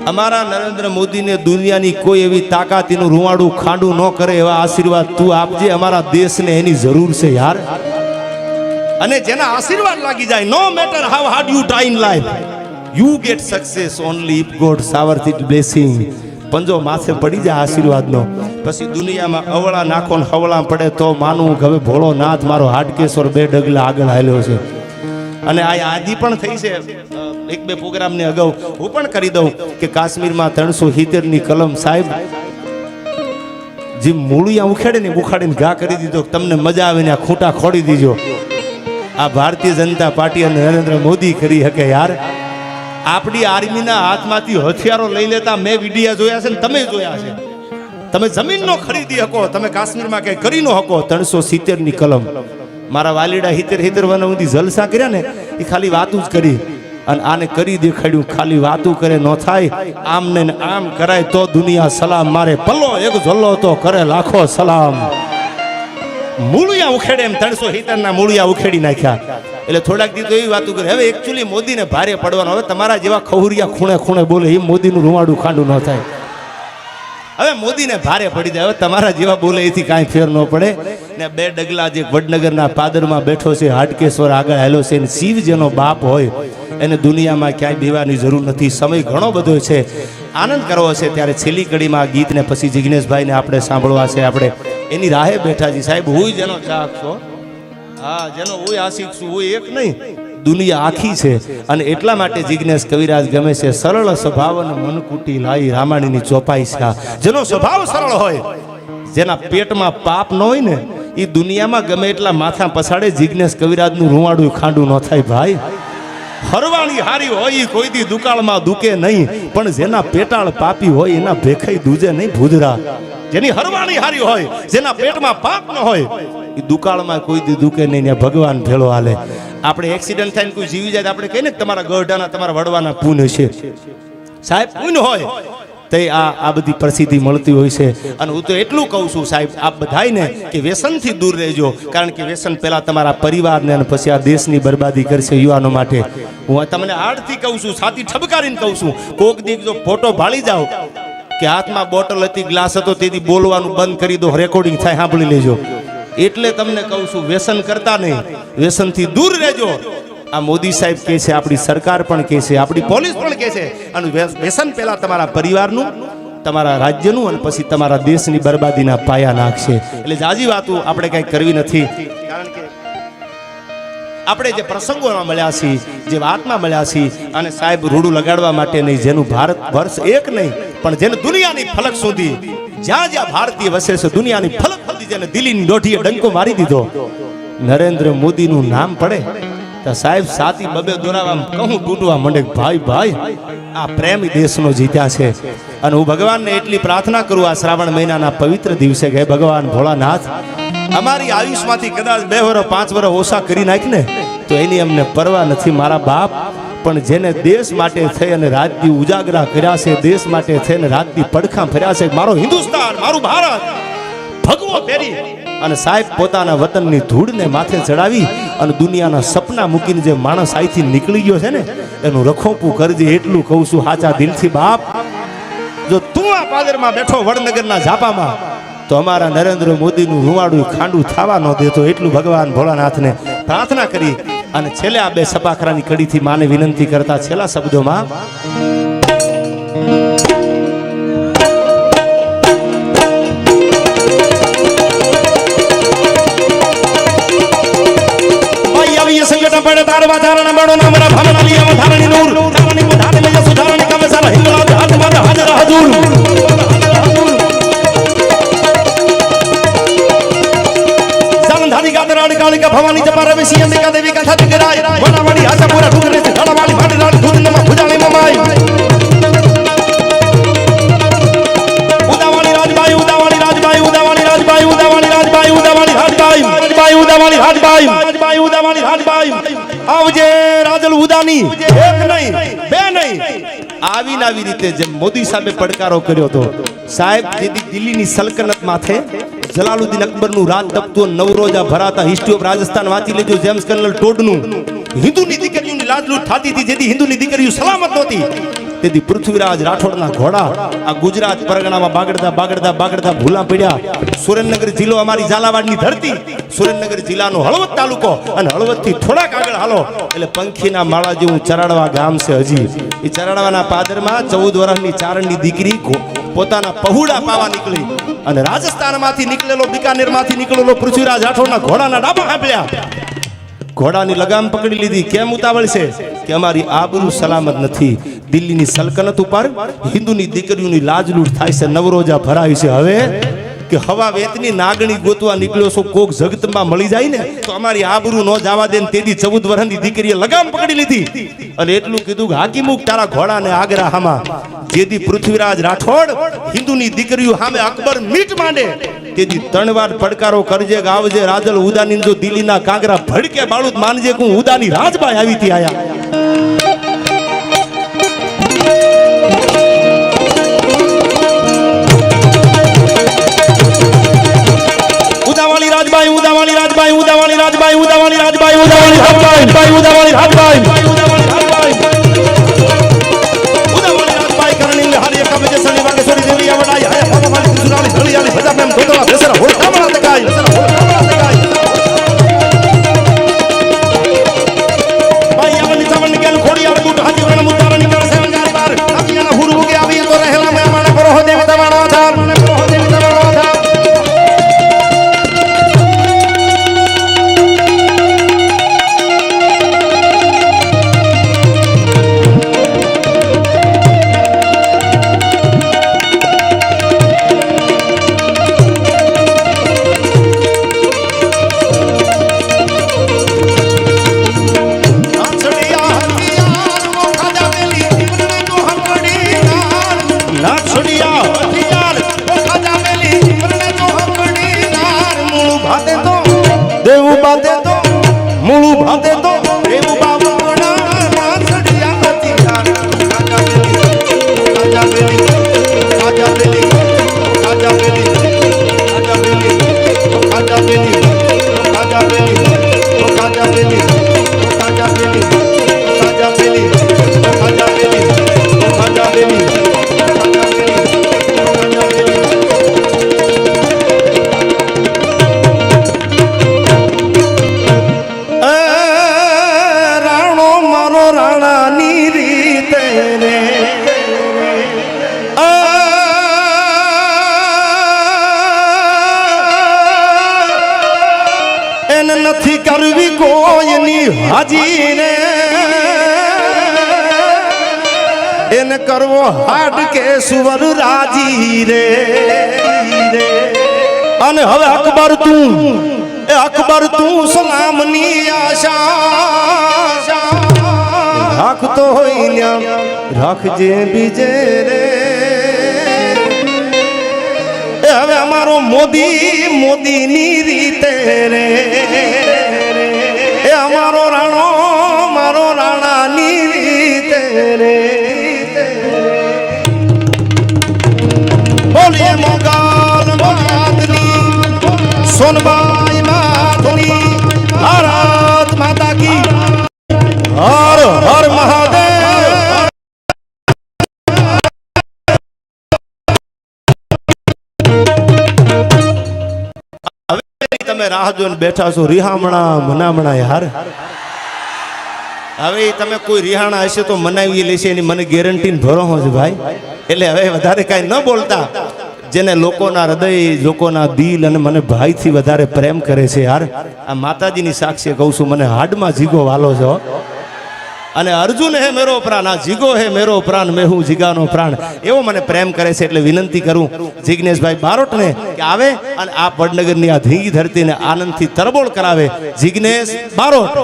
અમારા નરેન્દ્ર મોદીને દુનિયાની કોઈ એવી તાકાતીનું રૂવાડું ખાંડું ન કરે એવા આશીર્વાદ તું આપજે. અમારા દેશને એની જરૂર છે યાર. અને જેના આશીર્વાદ લાગી જાય, no matter how hard you try in life, you get success only if God showers it blessing. પંજો માથે પડી જાય આશીર્વાદનો, પછી દુનિયામાં અવળા નાખો ને હવળા પડે તો માનવું કે હવે ભોળો નાથ મારો હાડકેશ્વર 2 ડગલા આગળ હાલ્યો છે. અને આ આદિ પણ થઈ છે. 1-2 પ્રોગ્રામને અગાઉ હું પણ કરી દઉં કે કાશ્મીરમાં 370ની કલમ સાહેબ જે મૂળિયા ઉખેડે ને ઉખાડીને ઘા કરી દીધો. તમને મજા આવે ને આ ખૂંટા ખોડી દીજો. આ ભારતીય જનતા પાર્ટી અને નરેન્દ્ર મોદી કરી શકે યાર. આપણી આર્મીના હાથમાંથી હથિયારો લઈ લેતા મેં વિડીયા જોયા છે ને તમે જોયા છે. તમે જમીન નો ખરીદી શકો, તમે કાશ્મીરમાં કઈ કરી નો શકો. 370ની કલમ મારા વાલીડા 70 વર્ષ સુધી જલસા કર્યા ને એ ખાલી વાતું જ કરી, અને આને કરી દેખાડ્યું. ખાલી વાતું કરે ન થાય, આમ ને આમ કરાય તો દુનિયા સલામ મારે. પલ્લો એક ઝલ્લો તો કરે લાખો સલામ. મૂળિયા ઉખેડે એમ 370ના મૂળિયા ઉખેડી નાખ્યા. એટલે થોડાક દી તો એવી વાતું કરે. હવે એકચ્યુઅલી મોદીને ભારે પડવાનો. હવે તમારા જેવા ખહુરિયા ખૂણે ખૂણે બોલે એ મોદીનું રૂવાડું ખાંડું ન થાય. હવે મોદીને ભારે પડી જાય. હવે તમારા જેવા બોલે એથી કાંઈ ફેર ન પડે. ને 2 ડગલા જે વડનગરના પાદરમાં બેઠો છે, હાડકેશ્વર આગળ હાલ્યો છે, શિવ જેનો બાપ હોય એને દુનિયામાં ક્યાંય બેવાની જરૂર નથી. સમય ઘણો બધો છે, આનંદ કરવો છે. ત્યારે છેલ્લી કડીમાં આ ગીતને પછી જિગ્નેશભાઈને આપણે સાંભળવા છે. આપણે એની રાહે બેઠા છીએ સાહેબ. હું જેનો ચાહક છો, હા જેનો હું આશિક છું, હું એક નહીં દુનિયા આખી છે. અને એટલા માટે જિગ્નેશ કવિરાજ ગમે છે. સરળ સ્વભાવ અને મનકુટી લાઈ રામાણીની ચોપાઈ છે. જેનો સ્વભાવ સરળ હોય, જેના પેટમાં પાપ ન હોય ને એ દુનિયામાં ગમે એટલા માથા પછાડે, જિગ્નેશ કવિરાજનું રૂવાડું ખાંડું ન થાય ભાઈ. હરવાણી હારી હોય કોઈ દી દુકાળમાં દુકે નહીં, પણ જેના પેટાળ પાપી હોય એના ભેખાઈ દૂજે નહીં ભૂદરા. જેની હરવાણી હારી હોય, જેના પેટમાં પાપ ન હોય એ દુકાળમાં કોઈ દી દુકે નહીં. ને ભગવાન ભેળો હાલે. આપણે એક્સિડન્ટ થાય ને કોઈ જીવી જાય આપણે કહીએ ને તમારા ગઢાના તમારા વડવાના પુણ્ય છે સાહેબ. પુણ્ય હોય તો આ બધી પ્રસિદ્ધિ મળતી હોય છે. અને હું તો એટલું કહું છું સાહેબ આપ બધાને કે વ્યસનથી દૂર રહેજો. કારણ કે વ્યસન પહેલા તમારા પરિવારને અને પછી આ દેશની બરબાદી કરશે યુવાનો માટે. હું તમને હાર્દથી કહું છું, છાતી ઠબકારીને કહું છું. કોક દી જો ફોટો ભાળી જાઓ કે હાથમાં બોટલ હતી, ગ્લાસ હતો, તેથી બોલવાનું બંધ કરી દો, રેકોર્ડિંગ થાય સાંભળી લેજો. એટલે તમને કહું છું વ્યસન કરતા નહીં, વ્યસનથી દૂર રહેજો. આ મોદી સાહેબ કહે છે, આપણી સરકાર પણ કહે છે, આપણી પોલીસ પણ કહે છે. અને વ્યસન પહેલા તમારા પરિવારનું, તમારા રાજ્યનું અને પછી તમારા દેશની બરબાદીના પાયા નાખશે. એટલે જાજી વાતો આપણે કંઈ કરવી નથી. કારણ કે આપણે જે પ્રસંગોમાં મળ્યા છીએ, જે વાતમાં મળ્યા છીએ, અને સાહેબ રૂડું લગાડવા માટે નહીં, જેનું ભારત વર્ષ એક નહીં પણ જેને દુનિયાની ફલક સુધી જ્યાં જ્યાં ભારતીય વસે છે દુનિયાની ફલક સુધી જેને દિલ્હીની દોઢીએ ડંકો મારી દીધો, નરેન્દ્ર મોદીનું નામ પડે તો સાહેબ સાતી બબે દોરાવામાં કહું તૂટવા માંડે. ભાઈ ભાઈ આ પ્રેમ દેશનો જીત્યા છે. અને હું ભગવાનને એટલી પ્રાર્થના કરું આ શ્રાવણ મહિનાના પવિત્ર દિવસે કે ભગવાન ભોળાનાથ અમારી આયુષમાંથી કદાચ 2 વર્ષ 5 વર્ષ ઓછા કરી નાખ ને તો એની અમને પરવા નથી મારા બાપ. પણ જેને દેશ માટે થઈ અને રાતથી ઉજાગરા કર્યા છે, દેશ માટે થઈને રાતથી પડખા ફર્યા છે, મારો હિન્દુસ્તાન, મારું ભારત ભગવો પહેરી અને સાહેબ પોતાના વતનની ધૂળને માથે ચડાવી અને દુનિયાના સપના મૂકીને જે માણસ અહીંથી નીકળી ગયો છે ને એનું રખોપું કરજે. એટલું કહું છું સાચા દિલથી બાપ. જો તું આ પાદરમાં બેઠો વડનગરના ઝાપામાં તો અમારા નરેન્દ્ર મોદીનું રૂવાડું ખાંડું થવા ન દેતો. એટલું ભગવાન ભોળાનાથને પ્રાર્થના કરી અને છેલ્લે આ 2 સપાખરાની કડીથી માને વિનંતી કરતા છેલ્લા શબ્દોમાં સંગઠન પડે તારવા ધારણા બડો નામરા ભાવના લીયા ધારણી નૂર ધારણી મુધાને મે સુધારણી કમસાલા હિંદુલા હાથ માં હાજર હજુર ધારી ગાદરાડ કાલિકા ભવાની જપા રવિસી અંબિકા દેવી કથા દિગરાય વડાવાડી આશાપુરા ઠુકરે છે ધડાવાડી ભાડરાડ ધૂનમાં ભુજાણી મમાઈ ઉદાવાળી રાજબાઈ ઉદાવાળી રાજબાઈ ઉદાવાળી રાજબાઈ ઉદાવાળી રાજબાઈ ઉદાવાળી રાજબાઈ રાજબાઈ ઉદાવાળી રાજબાઈ રાજબાઈ ઉદાવાળી રાજબાઈ આવજે રાજલ ઉદાની. એક નહીં, 2 નહીં, આવી રીતે જેમ મોદી સાહેબે પડકારો કર્યો હતો સાહેબ, જેથી દિલ્હીની સલ્તનત માથે જલાલુદ્દીન અકબરનું રાજ તપતું નવરોજા ભરાતા. હિસ્ટ્રી ઓફ રાજસ્થાન વાંચી લેજો. જેમ્સ કર્નલ ટોડનું હિન્દુની દીકરીઓની લાજલૂટ થતી હતી, જેથી હિન્દુની દીકરીઓ સલામત નહોતી. તેથી પૃથ્વીરાજ રાઠોડના ઘોડા આ ગુજરાત પરગણામાં બાગડતા બાગડતા બાગડતા ભૂલા પડ્યા. સુરેન્દ્રનગર જિલ્લો અમારી ઝાલાવાડની ધરતી, સુરેન્દ્રનગર જિલ્લાનો હળવદ તાલુકો, અને હળવદથી થોડાક આગળ હાલો એટલે પંખીના માળા જેવું ચરાડવા ગામ છે. હજી એ ચરાડવાના પાદરમાં 14 વર્ષની ચારણની દીકરી પોતાના પહુડા પાવા નીકળી અને રાજસ્થાનમાંથી નીકળેલો, બિકાનેરમાંથી નીકળેલો પૃથ્વીરાજ રાઠોડના ઘોડાના ડાબા સાંભળ્યા. ઘોડાની લગામ પકડી લીધી. કેમ ઉતાવળ છે? કે અમારી આબરૂ સલામત નથી. દિલ્હીની સલ્તનત ઉપર હિન્દુની દીકરીઓની લાજલૂટ થાય છે, નવરોજા ભરાય છે. હવે કે હવા વેતની નાગણી ગોતવા નીકળ્યો છો, કોક જગતમાં મળી જાય ને તો અમારી આબરૂ ન જવા દે. તેથી 14 વર્ષની દીકરીએ લગામ પકડી લીધી અને એટલું કીધું કે હાકી મુક તારા ઘોડાને આગરા હામાં. જેથી પૃથ્વીરાજ રાઠોડ હિન્દુની દીકરીઓ સામે અકબર મીટ માંડે. તેથી 3 વાર પડકારો કરજે ગાવજે રાજલ ઉદાની, જો દિલ્હીના કાંગરા ભડકે બાળુત માનજે હું ઉદાની રાજબાઈ આવી હતી આયા. ઉદાવાળી રાજબાઈ, ઉદાવાળી રાજબાઈ, ઉદાવાળી રાજબાઈ, ઉદાવાળી રાજબાઈ, ઉદાવાળી રાજબાઈ, ઉદાવાળી રાજબાઈ, ઉદાવાળી રાજબાઈ કરણી હારી એક બજે સની વાગે સોરી દેવરી આવડાઈ હે ભગવાન સુરાલી ધળિયાલી ભજા મેમ ધોતલા બેસરા હોળ કામણા તકાઈ ભાઈ આવની ચાવણ ગેલ ખોડી આવ બુટ હાજી વરણ મુતારણ કર સેવન જારી બાર આપિયાના હુરુ કે આવી તો રહેલા મે માણે કરો હો દેવ તમારો આધાર મને કરો હો દેવ તમારો આધાર. નથી કરવી કોઈની હાજી ને એને કરવો હાડ કે સુવર રાજી રે. અને હવે અકબર તું સલામની આશા રાખતો હોય ને રાખજે બીજે રે. હવે અમારો મોદીની રીતે રે, એ અમારો રાણાની રીતે રે. બોલીએ મોગલ માતની સોનબાઈ માતની ભારત માતા કી હર હર મહાદેવ. તમે રાહ જોઈને બેઠા છો રિહામણા મનામણા યાર. હવે તમે કોઈ રિહાણા હશે તો મનાવી લેશે એની મને ગેરંટી ભરોસો છે ભાઈ. એટલે હવે વધારે કાંઈ ન બોલતા. જેને લોકોના હૃદય, લોકોના દિલ અને મને ભાઈથી વધારે પ્રેમ કરે છે યાર, આ માતાજીની સાક્ષી કહું છું, મને હાડમાં જીગો વાલો છો. અને અર્જુન હે મેરો પ્રાણ, આ જીગો હે મેરો પ્રાણ, મેં હું જીગાનો પ્રાણ, એવો મને પ્રેમ કરે છે. એટલે વિનંતી કરું જિગ્નેશભાઈ બારોટને કે આવે અને આ વડનગરની આ ધીંગી ધરતીને આનંદથી તરબોળ કરાવે. જિગ્નેશ બારોટ.